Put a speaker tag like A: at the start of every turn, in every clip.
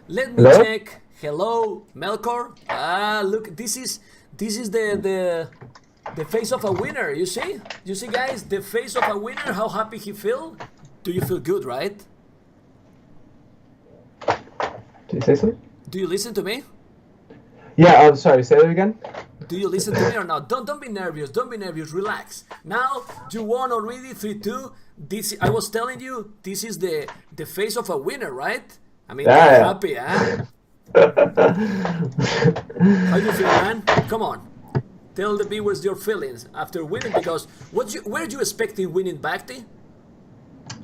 A: Let me
B: Hello?
A: check. Hello, Melkor. Ah, look, this is the face of a winner. You see, guys, the face of a winner. How happy he feel? Do you feel good, right?
B: Did you say something?
A: Do you listen to me?
B: Yeah, I'm sorry, say that again?
A: Do you listen to me or not? Don't be nervous. Don't be nervous. Relax. Now you won already 3-2. This I was telling you. This is the face of a winner, right? I mean, get
B: Yeah,
A: happy, huh?
B: yeah.
A: How you feel, man? Come on. Tell the viewers your feelings after winning because were you expecting winning BacT?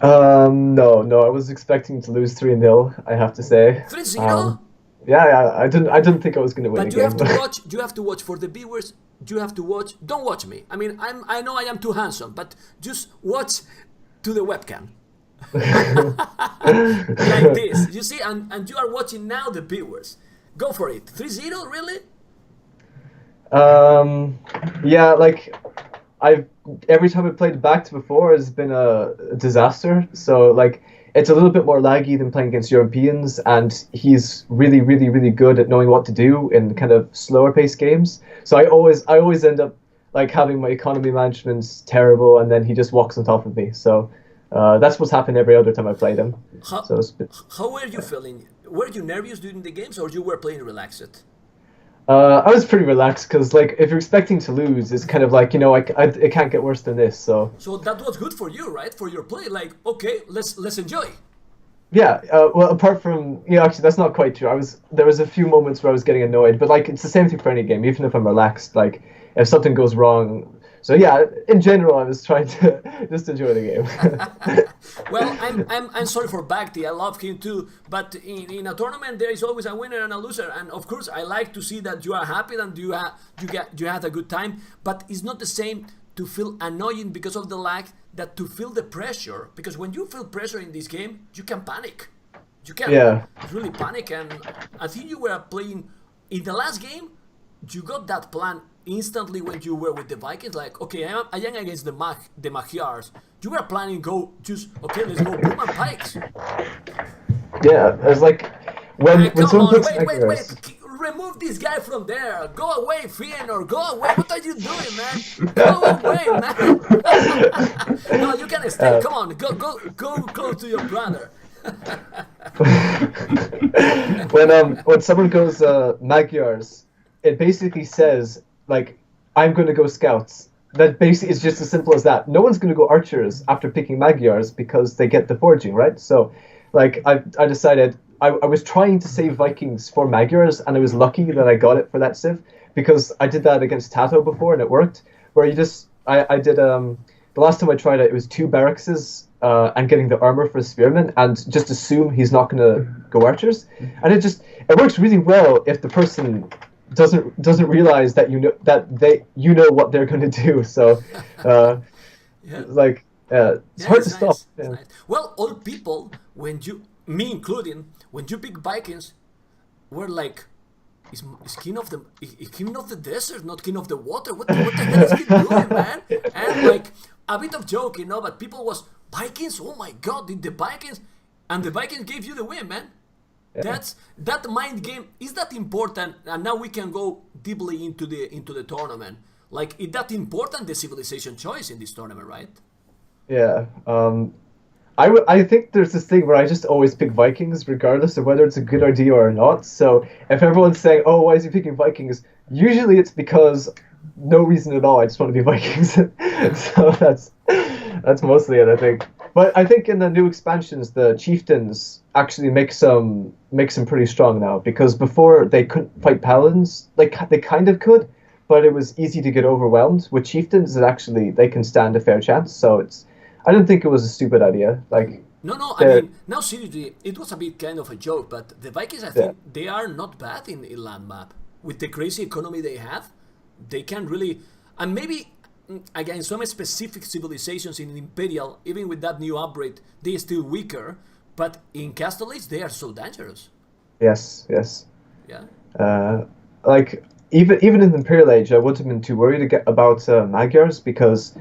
B: No, I was expecting to lose 3-0, I have to say.
A: 3-0?
B: Yeah, I didn't think I was gonna win
A: But you have
B: again.
A: to watch. You have to watch for the viewers. You have to watch. Don't watch me. I mean, I know I am too handsome, but just watch to the webcam like this. You see, and you are watching now the viewers. Go for it. 3-0, really?
B: Um, yeah, like I've every time I played backed before has been a disaster. So like it's a little bit more laggy than playing against Europeans, and he's really, really, really good at knowing what to do in kind of slower paced games. So I always end up like having my economy management's terrible, and then he just walks on top of me. So that's what's happened every other time I played him.
A: How
B: So it's been,
A: how were you feeling? Were you nervous during the games, or you were playing relaxed?
B: I was pretty relaxed because like if you're expecting to lose, it's kind of like it can't get worse than this. So
A: So that was good for you, right? For your play, like okay, let's enjoy.
B: yeah, well, apart from actually that's not quite true. There was a few moments where I was getting annoyed, but like it's the same thing for any game. Even if I'm relaxed, like if something goes wrong. So yeah, in general, I was trying to just enjoy the game.
A: Well, I'm sorry for BacT. I love him too. But in a tournament, there is always a winner and a loser. And of course, I like to see that you are happy and you had a good time. But it's not the same to feel annoying because of the lag that to feel the pressure. Because when you feel pressure in this game, you can panic. You can
B: Yeah,
A: really panic. And I think you were playing in the last game. You got that plan instantly when you were with the Vikings. Like, okay, I am against the Magyars. You were planning go just okay. Let's go boom and pikes.
B: yeah. It was like when
A: Come
B: someone
A: on,
B: puts
A: wait.
B: Conquerors.
A: Remove this guy from there. Go away, Fianor. Go away. What are you doing, man? Go away, man. No, you can stay.
B: Uh,
A: Come on, go close to your brother.
B: when someone goes Magyars, it basically says like I'm going to go scouts. That basically is just as simple as that. No one's going to go archers after picking Magyars because they get the forging, right? So, like I decided I was trying to save Vikings for Magyars, and I was lucky that I got it for that civ because I did that against Tato before and it worked. Where you just I did the last time I tried it, it was 2 barracks and getting the armor for Spearman, and just assume he's not going to go archers, and it works really well if the person doesn't realize that you know what they're going to do. So,
A: Yeah.
B: like it's
A: Yeah,
B: hard
A: it's
B: to stop.
A: nice. It's
B: Yeah,
A: nice. Well, all people, when you, me including, when you pick Vikings, were like, is king of the king of the desert, not king of the water. What the hell is he doing, man? And like a bit of joke, but people was Vikings. Oh my God, did the Vikings? And the Vikings gave you the win, man.
B: yeah.
A: That mind game is that important, and now we can go deeply into the tournament. Like, is that important the civilization choice in this tournament, right?
B: Yeah. I think there's this thing where I just always pick Vikings regardless of whether it's a good idea or not. So if everyone's saying, "Oh, why is he picking Vikings?" Usually it's because no reason at all. I just want to be Vikings. So that's mostly it, I think. But I think in the new expansions, the chieftains actually make some pretty strong now because before they couldn't fight paladins. Like they kind of could, but it was easy to get overwhelmed. With chieftains, it actually they can stand a fair chance. So it's I don't think it was a stupid idea. Like
A: No, I
B: they're
A: mean, now seriously, it was a bit kind of a joke, but the Vikings, I
B: yeah
A: think, they are not bad in land map. With the crazy economy they have, they can really, and maybe, again, some specific civilizations in Imperial, even with that new upgrade, they are still weaker, but in Castellets, they are so dangerous.
B: yes.
A: Yeah?
B: Uh, like even in the Imperial Age, I wouldn't have been too worried about Magyars because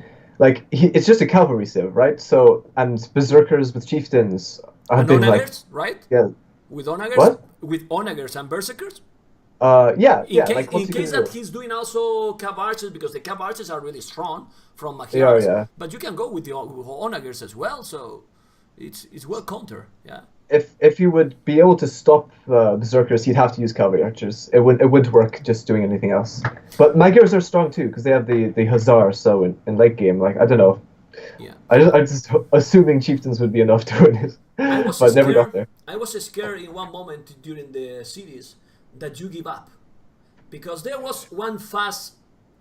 B: it's just a cavalry civ, right? So and berserkers with chieftains have been like
A: Kanonagers, right?
B: yeah
A: with onagers,
B: What?
A: with onagers and berserkers.
B: Yeah,
A: In case,
B: like
A: in
B: what's he
A: case
B: gonna
A: that
B: do?
A: he's doing also cav archers, because the cav archers are really strong from
B: They are,
A: Magyars,
B: yeah.
A: but you can go with the onagers as well. So it's well counter. Yeah.
B: If you would be able to stop berserkers, you'd have to use cavalry archers. It wouldn't work just doing anything else. But Magyars are strong too because they have the Hussar. So in late game, like I don't know,
A: Yeah.
B: I just assuming chieftains would be enough to win it,
A: I was
B: but never got
A: scared.
B: there.
A: I was scared in one moment during the series that you give up, because there was one fast,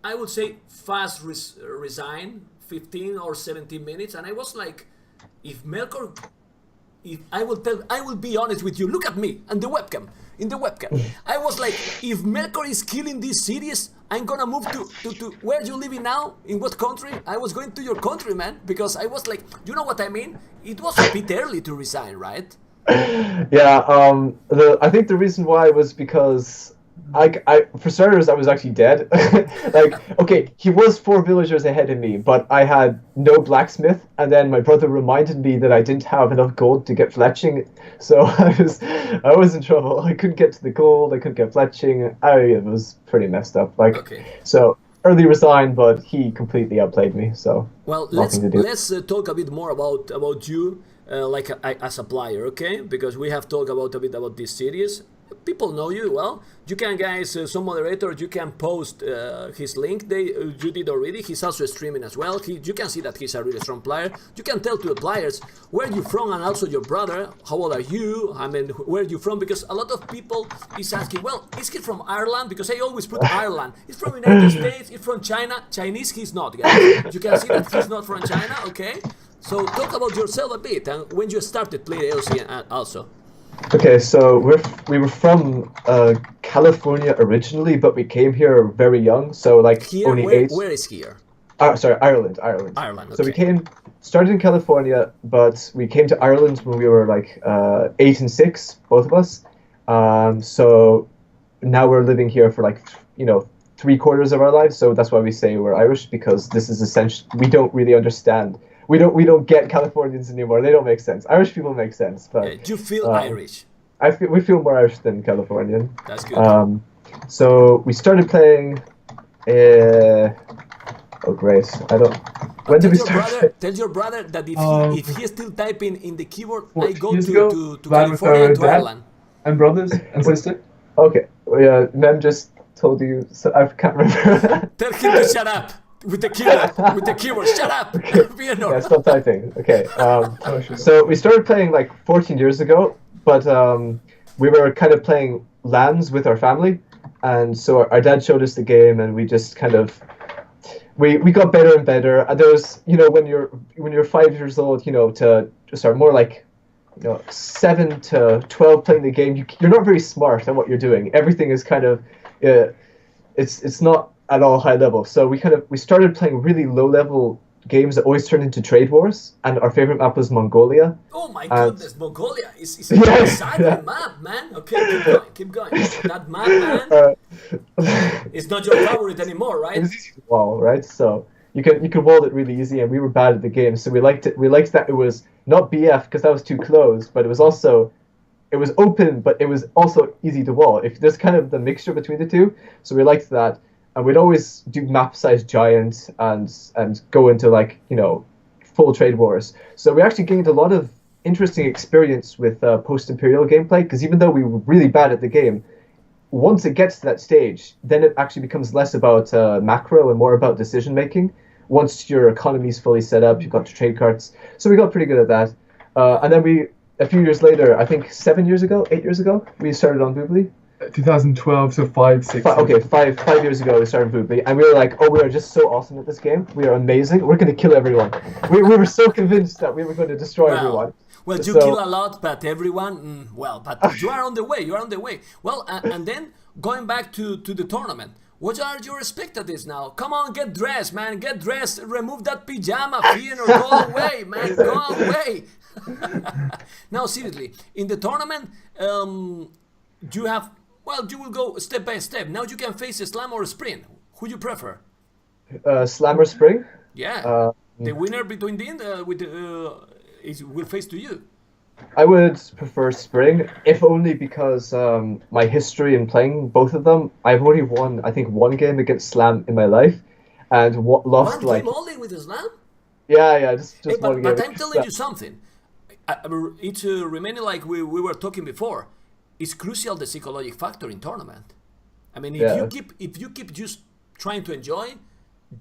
A: I would say fast resign, 15 or 17 minutes, and I was like, if Melkor, if I will be honest with you. Look at me and the webcam. In the webcam, I was like, if Melkor is killing this series, I'm gonna move to where you living now? In what country? I was going to your country, man, because I was like, you know what I mean? It was a bit early to resign, right?
B: Yeah, I think the reason why was because for starters I was actually dead. Like, okay, he was 4 villagers ahead of me, but I had no blacksmith, and then my brother reminded me that I didn't have enough gold to get fletching, so I was in trouble. I couldn't get to the gold, I couldn't get fletching. It was pretty messed up. Like,
A: Okay.
B: so early resign, but he completely outplayed me. So
A: Well,
B: nothing to do.
A: let's talk a bit more about you, like as a player, okay? Because we have talked about a bit about this series. People know you well. You can, guys, some moderators, you can post his link. You did already. He's also streaming as well. You can see that he's a really strong player. You can tell to the players where you from, and also your brother. How old are you? I mean, where you from? Because a lot of people is asking, well, is he from Ireland? Because I always put Ireland. He's from United States. He's from China. Chinese, he's not, guys. You can see that he's not from China. Okay. So talk about yourself a bit, and when you started playing AOC also.
B: Okay, so we were from California originally, but we came here very young, so like
A: Here,
B: only 8.
A: where is here?
B: Sorry, Ireland.
A: Ireland,
B: So we
A: okay.
B: started in California, but we came to Ireland when we were like 8 and 6, both of us. So now we're living here for like 3/4 of our lives. So that's why we say we're Irish, because this is essentially, we don't really understand. We don't get Californians anymore. They don't make sense. Irish people make sense, but
A: You feel Irish.
B: we feel more Irish than Californian.
A: That's good.
B: So we started playing. Oh, great! I don't. When did we start?
A: Tell your brother that if he is still typing in the keyboard, I go
C: years
A: to
C: ago,
A: California and to
C: dad
A: Ireland.
C: and brothers and sister.
B: Okay, yeah. Mem just told you, so I can't remember.
A: Tell him to shut up with the keyboard. With the keyboard, shut up. Be a
B: Yeah,
A: normal.
B: stop typing. Okay.
C: Sure.
B: So we started playing like 14 years ago, but we were kind of playing LANs with our family, and so our dad showed us the game, and we just kind of we got better and better. And there was, when you're 5 years old, to start more like 7 to 12 playing the game, you're not very smart at what you're doing. Everything is kind of it's not at all high level. So we started playing really low level games that always turned into trade wars, and our favorite map was Mongolia.
A: Oh my goodness, Mongolia is a
B: Yeah,
A: exciting
B: yeah.
A: map, man. Okay, keep going. That map, man, it's not your favorite anymore,
B: It
A: right?
B: was easy to wall, right? So you could wall it really easy, and we were bad at the game, so we liked it. We liked that it was not BF because that was too close, but it was open, but it was also easy to wall. If there's kind of the mixture between the two, so we liked that, and we'd always do map size giant and go into like full trade wars. So we actually gained a lot of interesting experience with post-imperial gameplay, because even though we were really bad at the game, once it gets to that stage, then it actually becomes less about macro and more about decision making. Once your economy is fully set up, you've got your trade carts. So we got pretty good at that. And then a few years later, I think 8 years ago, we started on Boobly.
C: 2012, so 5
B: 5 years ago we started Boobly, and we were like, oh, we are just so awesome at this game. We are amazing. We're going to kill everyone. We were so convinced that we were going to destroy everyone.
A: Well, you
B: So-
A: kill a lot, but everyone, but you are on the way. You are on the way. Well, and then going back to the tournament, what are your expectations now? Come on, get dressed, man. Get dressed. Remove that pajama, Fiend, or go away, man. Go away. Now, seriously, in the tournament, you will go step by step. Now you can face a slam or a sprint. Who you prefer?
B: Slammer Spring.
A: Yeah, the winner between will face to you.
B: I would prefer spring, if only because my history in playing both of them. I've only won, I think, one game against Slam in my life, and lost
A: One
B: like
A: game only with Islam?
B: yeah,
A: Hey,
B: just one game
A: but I'm
B: against
A: telling
B: Slam.
A: you something. It's remaining like we were talking before. It's crucial the psychological factor in tournament. I mean,
B: Yeah,
A: if you keep just trying to enjoy,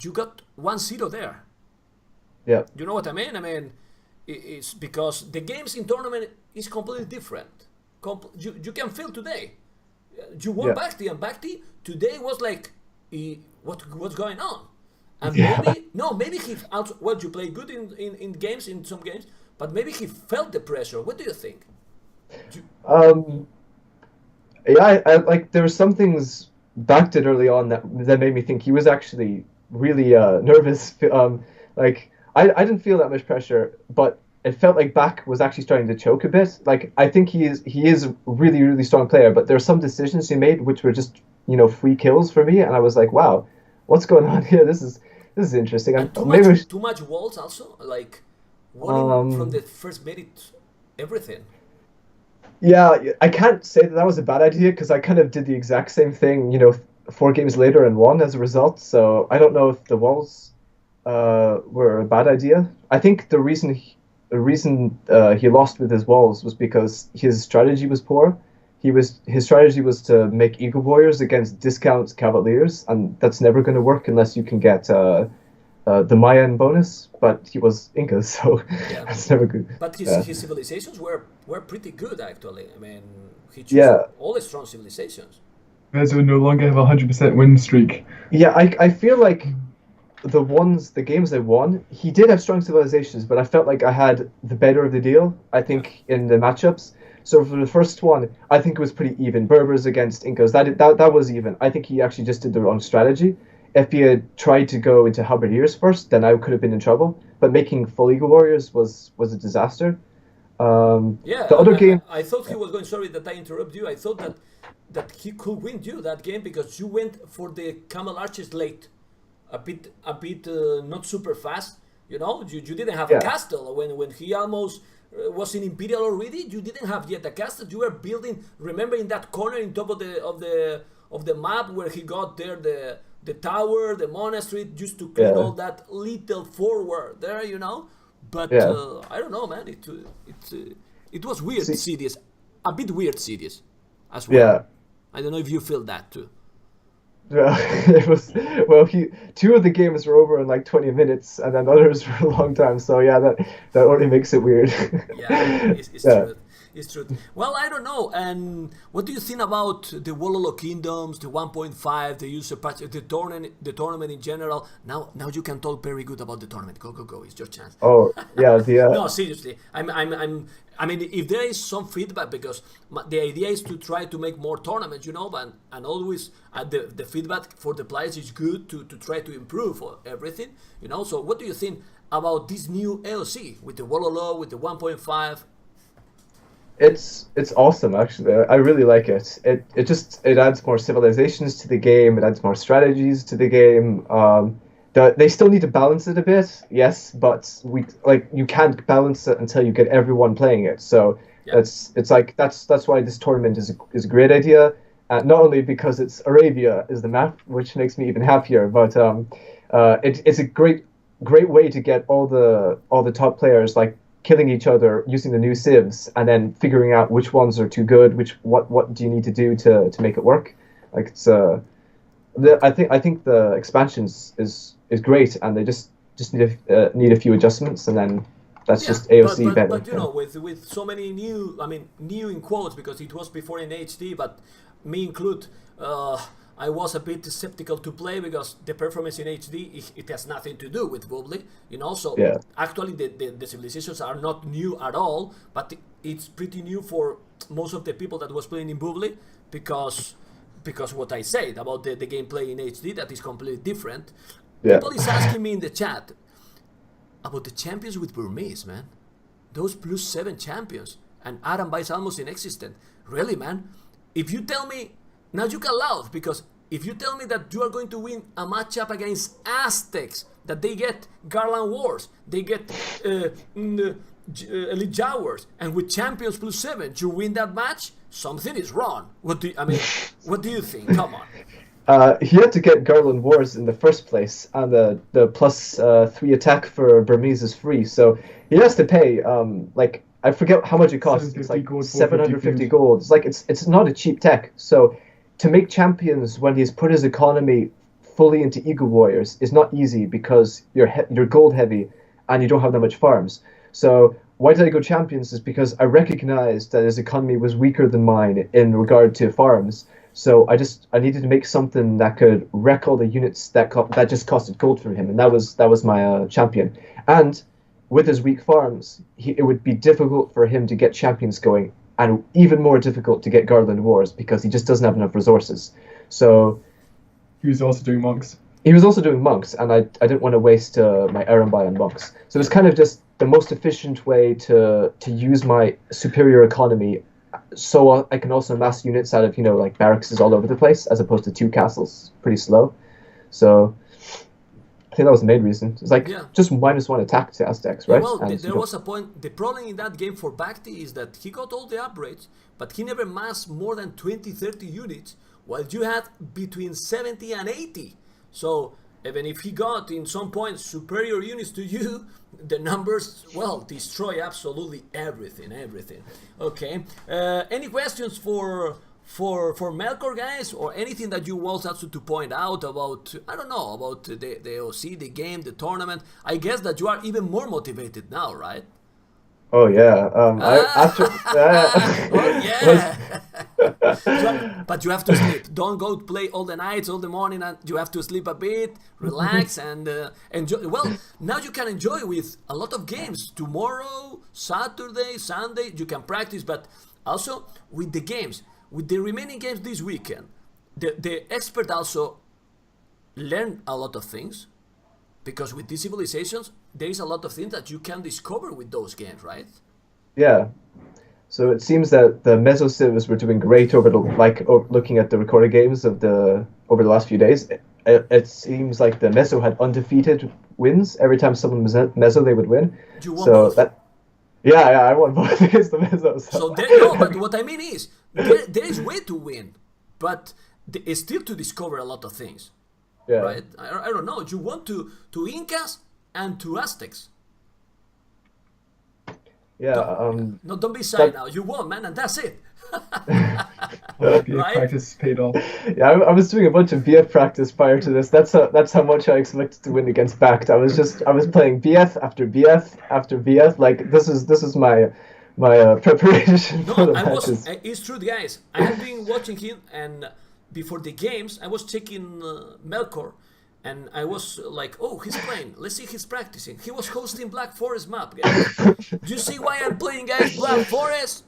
A: you got 1-0 there.
B: yeah,
A: You know what I mean? I mean, it's because the games in tournament is completely different. You can feel today. You won
B: yeah,
A: BacT, and BacT today was like, what's going on? And
B: yeah.
A: maybe he also, well, you play good in games, in some games, but maybe he felt the pressure. What do you think? You,
B: Um, yeah, I like there were some things Back did early on that made me think he was actually really nervous. Like I didn't feel that much pressure, but it felt like Back was actually starting to choke a bit. Like I think he is a really strong player, but there are some decisions he made which were just free kills for me, and I was like, wow, what's going on here? This is interesting.
A: and
B: Maybe
A: too much walls also, like walling from
B: um
A: the first minute, everything.
B: yeah, I can't say that was a bad idea because I kind of did the exact same thing, 4 games later and won as a result. So I don't know if the walls were a bad idea. I think the reason he lost with his walls was because his strategy was poor. His strategy was to make Eagle Warriors against discount Cavaliers, and that's never going to work unless you can get the Mayan bonus. But he was Inca, so
A: Yeah.
B: that's never good.
A: But
B: Yeah,
A: his civilizations were pretty good actually. I mean, he chose
B: yeah.
A: all the strong civilizations.
C: Bears will no longer have a 100% win streak.
B: Yeah, I feel like the games I won, he did have strong civilizations, but I felt like I had the better of the deal, I
A: Yeah.
B: think, in the matchups. So for the first one, I think it was pretty even. Berbers against Incas, that was even. I think he actually just did the wrong strategy. If he had tried to go into Halberdiers first, then I could have been in trouble. But making full Eagle Warriors was a disaster.
A: Yeah,
B: The other game,
A: I thought he was going. Sorry that I interrupt you. I thought that he could win you that game because you went for the camel arches late, a bit not super fast. You didn't have a
B: yeah,
A: castle when he almost was in Imperial already. You didn't have yet a castle. You were building. Remember in that corner in top of the map where he got there the tower, the monastery, just to clean
B: yeah,
A: all that little forward there. But
B: yeah.
A: I don't know, man. It was weird
B: See,
A: cities, a bit weird cities, as well.
B: yeah.
A: I don't know if you feel that too.
B: Well, it was well. Two of the games were over in like 20 minutes, and then others were a long time. So yeah, that only makes it weird.
A: Yeah, it's
B: Yeah.
A: true. It's true. Well, I don't know. And what do you think about the Wololo Kingdoms, the 1.5, the user patch, the tournament in general? Now you can talk very good about the tournament. Go, go, go! It's your chance.
B: Oh yeah. The
A: No, seriously. I mean, if there is some feedback, because the idea is to try to make more tournaments, and always the feedback for the players is good to try to improve for everything. So, what do you think about this new AOC with the Wololo, with the 1.5?
B: it's awesome actually. I really like it. It adds more civilizations to the game. It adds more strategies to the game. They still need to balance it a bit, yes, but you can't balance it until you get everyone playing it. So
A: Yeah,
B: that's why this tournament is a great idea. Not only because it's Arabia is the map, which makes me even happier, but it's a great way to get all the top players like killing each other using the new civs and then figuring out which ones are too good, what do you need to do to make it work. Like it's I think the expansions is great, and they just need a few adjustments, and then that's
A: yeah,
B: just
A: but
B: AOC
A: but
B: better.
A: but
B: Yeah.
A: with so many new, I mean, new in quotes, because it was before in HD, but me include, I was a bit skeptical to play because the performance in HD it has nothing to do with Bubbly. So
B: Yeah.
A: actually the civilizations are not new at all, but it's pretty new for most of the people that was playing in Bubbly because what I said about the gameplay in HD that is completely different.
B: Yeah.
A: People is asking me in the chat about the champions with Burmese, man. Those +7 champions. And Adam is almost inexistent. Really, man? If you tell me, now you can laugh, because if you tell me that you are going to win a matchup against Aztecs, that they get Garland Wars, they get Elite Jaguars, and with champions +7, you win that match. Something is wrong. What do you think? Come on.
B: He had to get Garland Wars in the first place, and the +3 attack for Burmese is free, so he has to pay. Like I forget how much it costs. It's like
C: gold,
B: 750 gold. It's like it's not a cheap tech. So to make champions when he's put his economy fully into Eagle Warriors is not easy because you're gold heavy and you don't have that much farms. So why did I go champions is because I recognized that his economy was weaker than mine in regard to farms. So I needed to make something that could wreck all the units that just costed gold from him, and that was my champion. And with his weak farms, it would be difficult for him to get champions going, and even more difficult to get Garland Wars because he just doesn't have enough resources. So
C: He was also doing monks.
B: he was also doing monks, and I didn't want to waste my Erembai on monks. So it was kind of just the most efficient way to use my superior economy, so I can also amass units out of like barracks all over the place, as opposed to 2 castles. Pretty slow. So I think that was the main reason. It's like just -1 attack to Aztecs, right?
A: Well,
B: And,
A: there was a point. The problem in that game for BacT is that he got all the upgrades, but he never massed more than 20-30 units, while you had between 70 and 80. So even if he got in some points superior units to you, the numbers, well, destroy absolutely everything. Okay. Any questions for Melkor, guys, or anything that you want also to point out about, I don't know, about the OC, the game, the tournament? I guess that you are even more motivated now, right?
B: oh yeah,
A: Oh yeah. But you have to sleep. Don't go play all the nights, all the morning, and you have to sleep a bit, relax, and enjoy. Well, now you can enjoy with a lot of games. Tomorrow, Saturday, Sunday, you can practice, but also with the games. With the remaining games this weekend, the expert also learned a lot of things, because with these civilizations, there is a lot of things that you can discover with those games, right?
B: yeah. So it seems that the Meso civs were doing great looking at the recorded games over the last few days. It seems like the Meso had undefeated wins every time someone was Meso, they would win.
A: You won both.
B: Yeah, I won both against the Mesos.
A: So but what I mean is, there is way to win, but it's still to discover a lot of things, right? I don't know. You want to Incas and to Aztecs.
B: Yeah.
A: Don't be shy now. You won, man, and that's it.
C: BF practice paid off.
B: Yeah, I was doing a bunch of BF practice prior to this. That's how much I expected to win against BacT. I was playing BF after BF after BF. Like this is my preparation for the matches.
A: It's true, guys. I have been watching him, and before the games, I was checking Melkor, and I was like, oh, he's playing. Let's see, he's practicing. He was hosting Black Forest map, guys. Do you see why I'm playing, guys? Black Forest.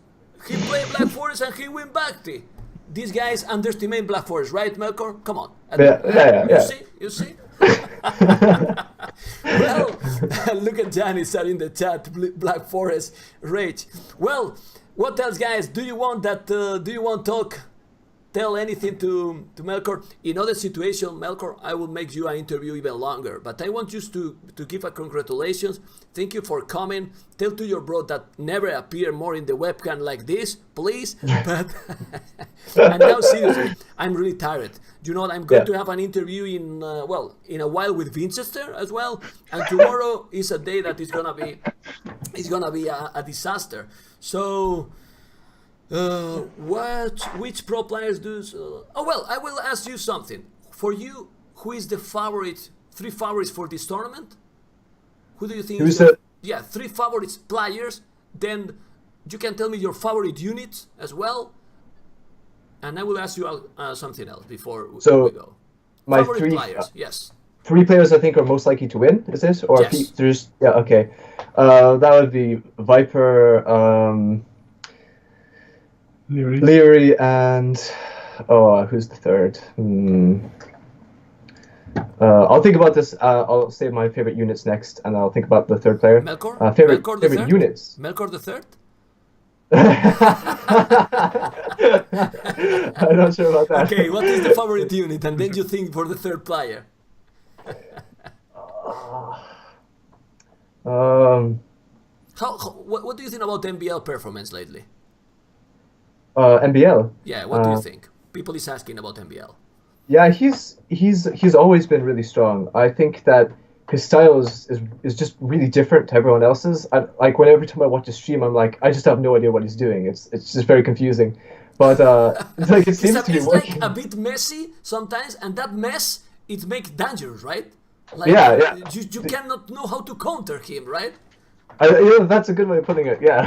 A: He played Black Forest and he win BacT. These guys underestimate Black Forest, right, Melkor? Come on.
B: Yeah.
A: You see? Well, look at Johnny starting the chat. Black Forest rage. Well, what else, guys? Do you want talk? Tell anything to Melkor. In other situation, Melkor, I will make you an interview even longer. But I want you to give a congratulations. Thank you for coming. Tell to your bro that never appear more in the webcam like this, please. But and now seriously, I'm really tired. You know, I'm going to have an interview in a while with Winchester as well. And tomorrow is a day that is gonna be a disaster. So. Which pro players do? I will ask you something. For you, who is the favorite? 3 favorites for this tournament? Who do you think? Yeah, 3 favorites players. Then you can tell me your favorite units as well. And I will ask you something else before we go.
B: My
A: favorite
B: 3
A: players, yes.
B: 3 players I think are most likely to win. Is it? Or
A: yes.
B: Okay. That would be Viper. Leary and who's the third? I'll think about this. I'll say my favorite units next, and I'll think about the third player.
A: Melkor.
B: Favorite units.
A: Melkor the third.
B: I'm not sure about that.
A: Okay, what is the favorite unit, and then you think for the third player. What do you think about NBL performance lately?
B: NBL.
A: Yeah, what do you think? People is asking about NBL.
B: Yeah, he's always been really strong. I think that his style is just really different to everyone else's. Like every time I watch a stream, I'm like, I just have no idea what he's doing. It's just very confusing. But it's like it seems to be working.
A: Like a bit messy sometimes, and that mess it makes dangerous, right? Like
B: Yeah.
A: you cannot know how to counter him, right?
B: That's a good way of putting it. Yeah,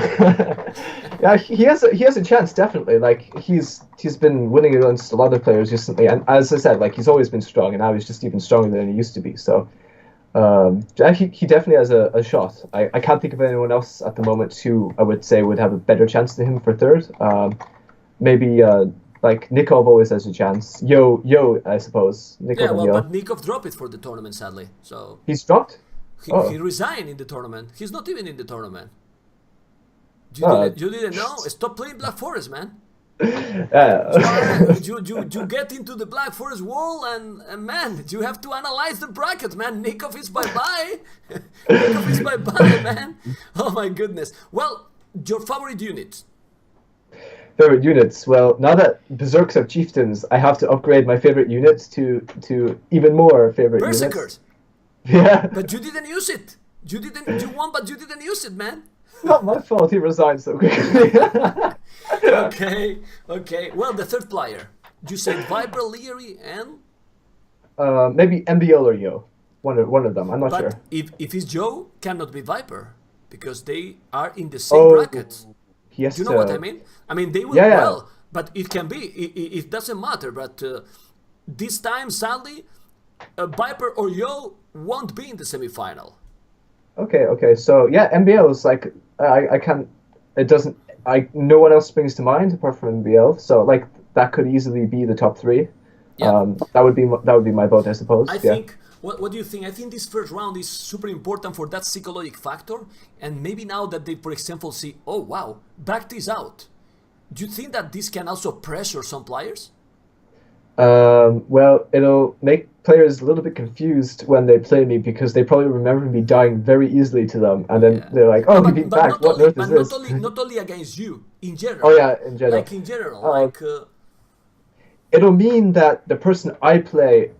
B: yeah. He has a chance definitely. Like he's been winning against a lot of players recently, and as I said, like he's always been strong, and now he's just even stronger than he used to be. So he definitely has a shot. I can't think of anyone else at the moment who I would say would have a better chance than him for third. Maybe like Nikov always has a chance. Yo, I suppose. Nikov
A: but Nikov dropped it for the tournament, sadly. So
B: he's dropped.
A: He resigned in the tournament. He's not even in the tournament. You didn't know? Stop playing Black Forest, man. You get into the Black Forest wall and man, you have to analyze the bracket, man. Nikov is bye-bye. Nikov is bye-bye, man. Oh my goodness. Well, your favorite unit?
B: Favorite units? Well, now that Berserks have chieftains, I have to upgrade my favorite units to even more favorite
A: Berserkers.
B: Units. Yeah.
A: But you didn't use it. You won, but you didn't use it, man.
B: Not my fault. He resigned so quickly.
A: Okay. Well, the third player. You said Viper, Leary, and
B: maybe MBL or Yo. One of them. I'm not sure.
A: But if it's Joe, cannot be Viper because they are in the same bracket.
B: Yes.
A: You know what I mean? I mean they will well, but it can be. It doesn't matter. But this time, sadly, Viper or Yo won't be in the semifinal.
B: Okay. So yeah, MBL is like I can't. It doesn't. No one else springs to mind apart from MBL. So like that could easily be the top three.
A: Yeah.
B: That would be my vote, I suppose.
A: I think. What do you think? I think this first round is super important for that psychological factor. And maybe now that they, for example, see, oh wow, BacT is out. Do you think that this can also pressure some players?
B: Well, it'll make players a little bit confused when they play me because they probably remember me dying very easily to them, and then they're like, "Oh, he beat BacT. What earth is this?"
A: Not only against you, in general.
B: Oh yeah, in general.
A: Like in general,
B: it'll mean that the person I play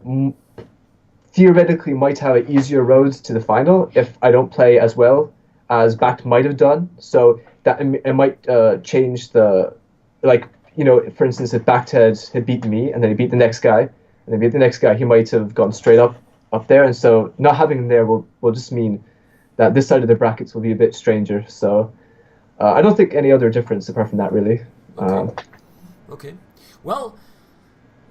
B: theoretically might have an easier road to the final if I don't play as well as BacT might have done. So that it might change the, like, you know, for instance, if BacT had beaten me and then he beat the next guy and then beat the next guy, he might have gone straight up there. And so not having him there will just mean that this side of the brackets will be a bit stranger. So I don't think any other difference apart from that, really.
A: Okay. Well,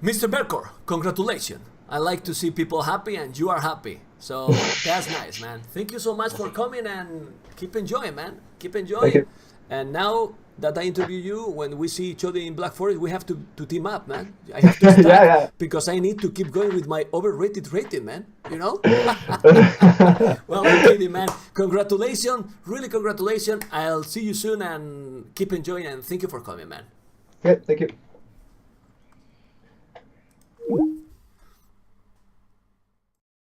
A: Mr. Melkor, congratulations. I like to see people happy and you are happy. So that's nice, man. Thank you so much for coming and keep enjoying, man. Keep enjoying. And now that I interview you, when we see each other in Black Forest, we have to team up, man. I have to start because I need to keep going with my overrated rating, man. You know? Well, I'm kidding, man. Congratulations. Really congratulations. I'll see you soon and keep enjoying and thank you for coming, man.
B: Yeah, thank you.